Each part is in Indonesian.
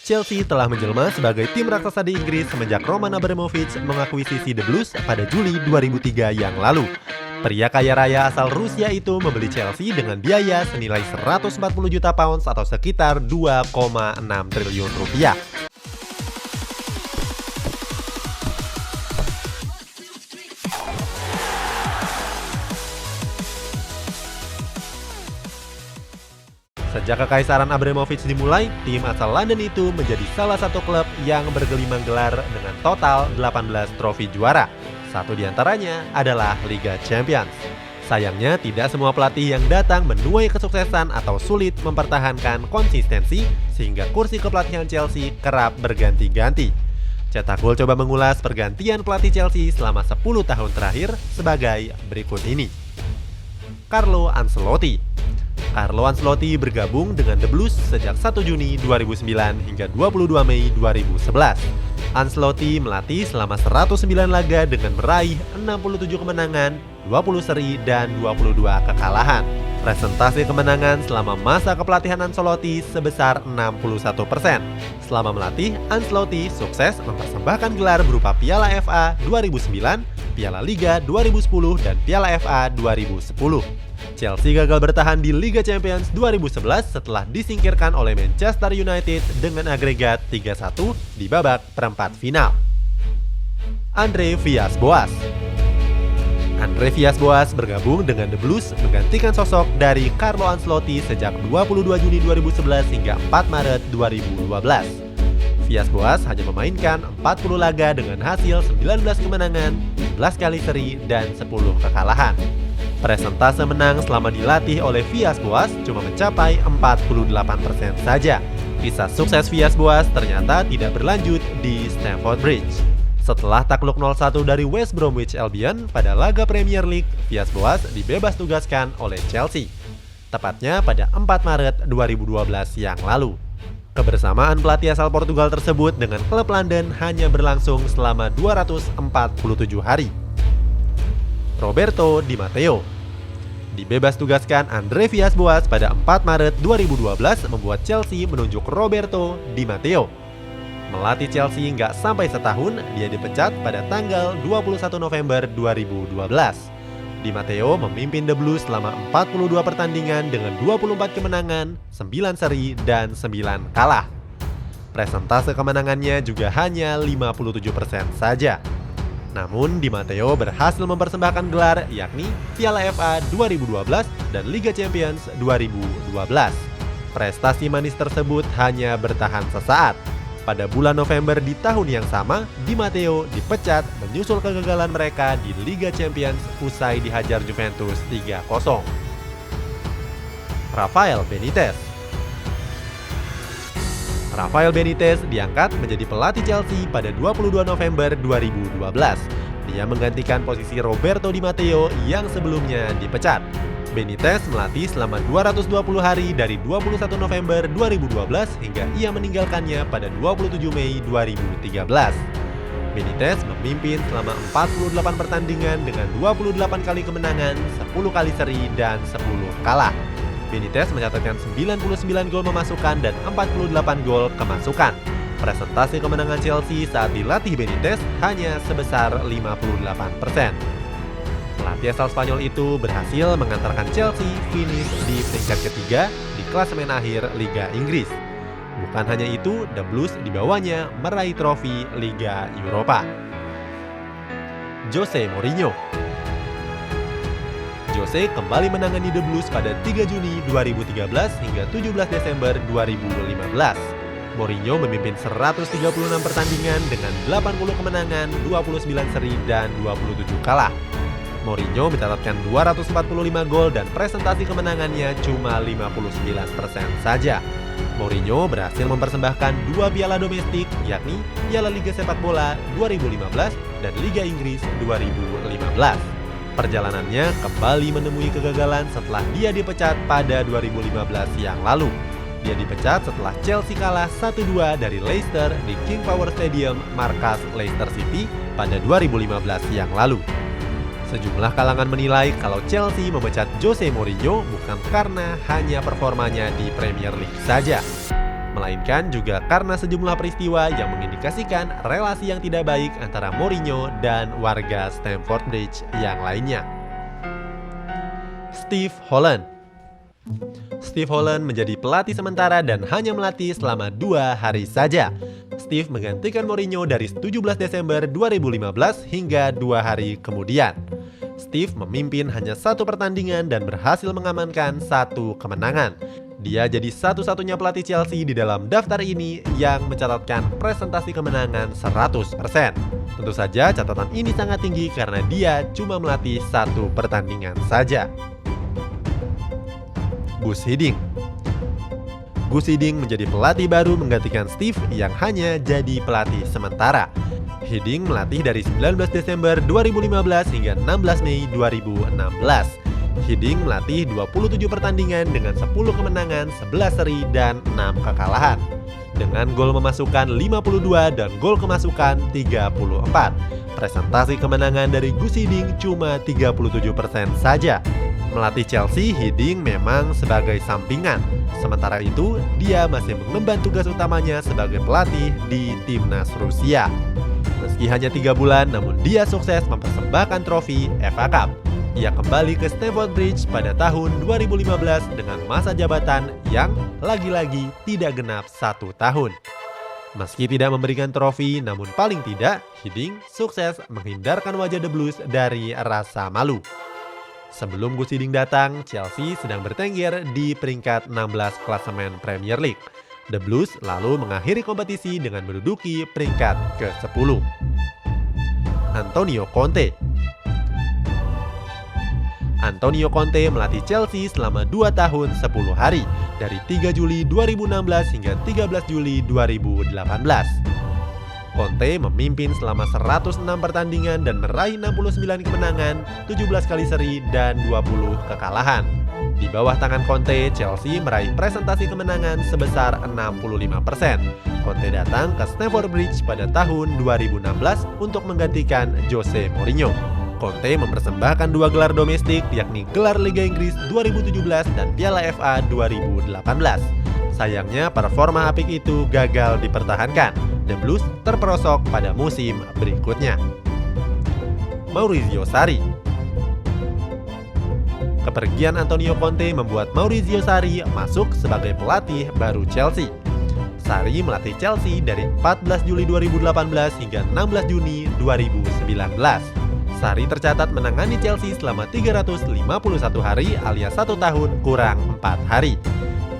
Chelsea telah menjelma sebagai tim raksasa di Inggris semenjak Roman Abramovich mengakuisisi The Blues pada Juli 2003 yang lalu. Pria kaya raya asal Rusia itu membeli Chelsea dengan biaya senilai 140 juta pounds atau sekitar 2,6 triliun rupiah. Sejak kekaisaran Abramovich dimulai, tim asal London itu menjadi salah satu klub yang bergelimang gelar dengan total 18 trofi juara. Satu di antaranya adalah Liga Champions. Sayangnya tidak semua pelatih yang datang menuai kesuksesan atau sulit mempertahankan konsistensi sehingga kursi kepelatihan Chelsea kerap berganti-ganti. Cetak Gol coba mengulas pergantian pelatih Chelsea selama 10 tahun terakhir sebagai berikut ini. Carlo Ancelotti bergabung dengan The Blues sejak 1 Juni 2009 hingga 22 Mei 2011. Ancelotti melatih selama 109 laga dengan meraih 67 kemenangan, 20 seri, dan 22 kekalahan. Presentasi kemenangan selama masa kepelatihan Ancelotti sebesar 61%. Selama melatih, Ancelotti sukses mempersembahkan gelar berupa Piala FA 2009, Piala Liga 2010, dan Piala FA 2010. Chelsea gagal bertahan di Liga Champions 2011 setelah disingkirkan oleh Manchester United dengan agregat 3-1 di babak perempat final. Andre Villas-Boas bergabung dengan The Blues menggantikan sosok dari Carlo Ancelotti sejak 22 Juni 2011 hingga 4 Maret 2012. Villas-Boas hanya memainkan 40 laga dengan hasil 19 kemenangan, 11 kali seri, dan 10 kekalahan. Presentase menang selama dilatih oleh Villas-Boas cuma mencapai 48% saja. Kisah sukses Villas-Boas ternyata tidak berlanjut di Stamford Bridge. Setelah takluk 0-1 dari West Bromwich Albion pada laga Premier League, Villas-Boas dibebas tugaskan oleh Chelsea. Tepatnya pada 4 Maret 2012 yang lalu. Kebersamaan pelatih asal Portugal tersebut dengan klub London hanya berlangsung selama 247 hari. Roberto Di Matteo dibebas tugaskan Andre Villas-Boas pada 4 Maret 2012 membuat Chelsea menunjuk Roberto Di Matteo. Melatih Chelsea nggak sampai setahun, dia dipecat pada tanggal 21 November 2012. Di Matteo memimpin The Blues selama 42 pertandingan dengan 24 kemenangan, 9 seri, dan 9 kalah. Presentase kemenangannya juga hanya 57% saja. Namun Di Matteo berhasil mempersembahkan gelar yakni Piala FA 2012 dan Liga Champions 2012. Prestasi manis tersebut hanya bertahan sesaat. Pada bulan November di tahun yang sama, Di Matteo dipecat menyusul kegagalan mereka di Liga Champions usai dihajar Juventus 3-0. Rafael Benitez diangkat menjadi pelatih Chelsea pada 22 November 2012. Dia menggantikan posisi Roberto Di Matteo yang sebelumnya dipecat. Benitez melatih selama 220 hari dari 21 November 2012 hingga ia meninggalkannya pada 27 Mei 2013. Benitez memimpin selama 48 pertandingan dengan 28 kali kemenangan, 10 kali seri, dan 10 kalah. Benitez mencatatkan 99 gol memasukkan dan 48 gol kemasukan. Presentasi kemenangan Chelsea saat dilatih Benitez hanya sebesar 58%. Pelatih asal Spanyol itu berhasil mengantarkan Chelsea finish di peringkat ketiga di klasemen akhir Liga Inggris. Bukan hanya itu, The Blues di bawahnya meraih trofi Liga Eropa. Jose kembali menangani The Blues pada 3 Juni 2013 hingga 17 Desember 2015. Mourinho memimpin 136 pertandingan dengan 80 kemenangan, 29 seri, dan 27 kalah. Mourinho mencatatkan 245 gol dan presentasi kemenangannya cuma 59% saja. Mourinho berhasil mempersembahkan 2 piala domestik yakni Piala Liga Sepak Bola 2015 dan Liga Inggris 2015. Perjalanannya kembali menemui kegagalan setelah dia dipecat pada 2015 yang lalu. Dia dipecat setelah Chelsea kalah 1-2 dari Leicester di King Power Stadium, markas Leicester City pada 2015 yang lalu. Sejumlah kalangan menilai kalau Chelsea memecat Jose Mourinho bukan karena hanya performanya di Premier League saja. melainkan juga karena sejumlah peristiwa yang mengindikasikan relasi yang tidak baik antara Mourinho dan warga Stamford Bridge yang lainnya. Steve Holland. Steve Holland menjadi pelatih sementara dan hanya melatih selama 2 hari saja. Steve menggantikan Mourinho dari 17 Desember 2015 hingga 2 hari kemudian. Steve memimpin hanya 1 pertandingan dan berhasil mengamankan 1 kemenangan. Dia jadi satu-satunya pelatih Chelsea di dalam daftar ini yang mencatatkan presentasi kemenangan 100%. Tentu saja catatan ini sangat tinggi karena dia cuma melatih 1 pertandingan saja. Gus Hiddink. Gus Hiddink menjadi pelatih baru menggantikan Steve yang hanya jadi pelatih sementara. Hiddink melatih dari 19 Desember 2015 hingga 16 Mei 2016. Hiddink melatih 27 pertandingan dengan 10 kemenangan, 11 seri, dan 6 kekalahan. Dengan gol memasukkan 52 dan gol kemasukan 34. Presentasi kemenangan dari Gus Hiddink cuma 37% saja. Melatih Chelsea, Hiddink memang sebagai sampingan. Sementara itu, dia masih mengemban tugas utamanya sebagai pelatih di timnas Rusia. Meski hanya 3 bulan, namun dia sukses mempersembahkan trofi FA Cup. Ia kembali ke Stamford Bridge pada tahun 2015 dengan masa jabatan yang lagi-lagi tidak genap 1 tahun. Meski tidak memberikan trofi, namun paling tidak, Hiddink sukses menghindarkan wajah The Blues dari rasa malu. Sebelum Gus Hiddink datang, Chelsea sedang bertengger di peringkat 16 klasemen Premier League. The Blues lalu mengakhiri kompetisi dengan menduduki peringkat ke-10. Antonio Conte. Antonio Conte melatih Chelsea selama 2 tahun 10 hari, dari 3 Juli 2016 hingga 13 Juli 2018. Conte memimpin selama 106 pertandingan dan meraih 69 kemenangan, 17 kali seri, dan 20 kekalahan. Di bawah tangan Conte, Chelsea meraih presentasi kemenangan sebesar 65%. Conte datang ke Stamford Bridge pada tahun 2016 untuk menggantikan Jose Mourinho. Conte mempersembahkan 2 gelar domestik, yakni gelar Liga Inggris 2017 dan Piala FA 2018. Sayangnya performa apik itu gagal dipertahankan. The Blues terperosok pada musim berikutnya. Maurizio Sarri. Kepergian Antonio Conte membuat Maurizio Sarri masuk sebagai pelatih baru Chelsea. Sarri melatih Chelsea dari 14 Juli 2018 hingga 16 Juni 2019. Sarri tercatat menangani Chelsea selama 351 hari alias 1 tahun kurang 4 hari.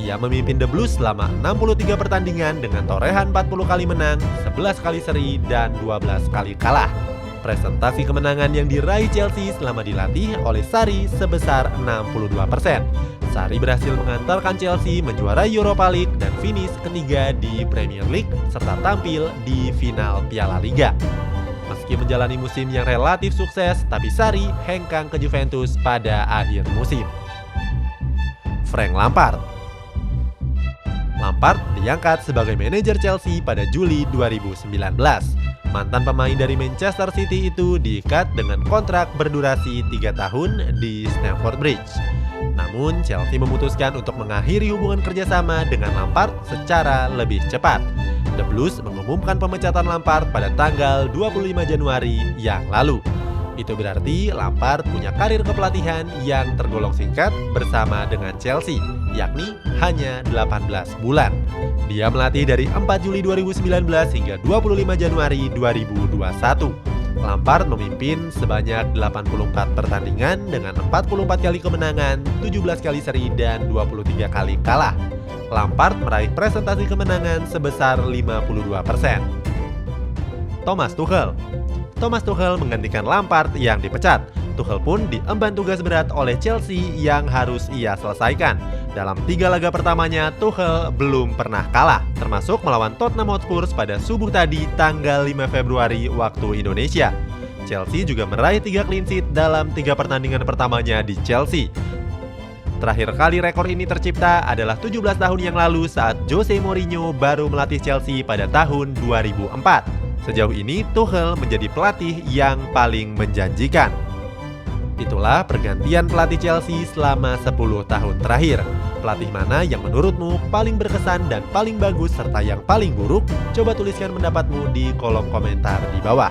Ia memimpin The Blues selama 63 pertandingan dengan torehan 40 kali menang, 11 kali seri, dan 12 kali kalah. Presentasi kemenangan yang diraih Chelsea selama dilatih oleh Sarri sebesar 62%. Sarri berhasil mengantarkan Chelsea menjuarai Europa League dan finish ketiga di Premier League serta tampil di final Piala Liga. Meski menjalani musim yang relatif sukses, tapi Sarri hengkang ke Juventus pada akhir musim. Frank Lampard. Lampard diangkat sebagai manajer Chelsea pada Juli 2019. Mantan pemain dari Manchester City itu diikat dengan kontrak berdurasi 3 tahun di Stamford Bridge. Namun Chelsea memutuskan untuk mengakhiri hubungan kerjasama dengan Lampard secara lebih cepat. The Blues mengumumkan pemecatan Lampard pada tanggal 25 Januari yang lalu. Itu berarti Lampard punya karir kepelatihan yang tergolong singkat bersama dengan Chelsea, yakni hanya 18 bulan. Dia melatih dari 4 Juli 2019 hingga 25 Januari 2021. Lampard memimpin sebanyak 84 pertandingan dengan 44 kali kemenangan, 17 kali seri, dan 23 kali kalah. Lampard meraih presentasi kemenangan sebesar 52%. Thomas Tuchel. Thomas Tuchel menggantikan Lampard yang dipecat. Tuchel pun diemban tugas berat oleh Chelsea yang harus ia selesaikan. Dalam 3 laga pertamanya, Tuchel belum pernah kalah, termasuk melawan Tottenham Hotspur pada subuh tadi tanggal 5 Februari waktu Indonesia. Chelsea juga meraih 3 clean sheet dalam 3 pertandingan pertamanya di Chelsea. Terakhir kali rekor ini tercipta adalah 17 tahun yang lalu saat Jose Mourinho baru melatih Chelsea pada tahun 2004. Sejauh ini, Tuchel menjadi pelatih yang paling menjanjikan. Itulah pergantian pelatih Chelsea selama 10 tahun terakhir. Pelatih mana yang menurutmu paling berkesan dan paling bagus serta yang paling buruk? Coba tuliskan pendapatmu di kolom komentar di bawah.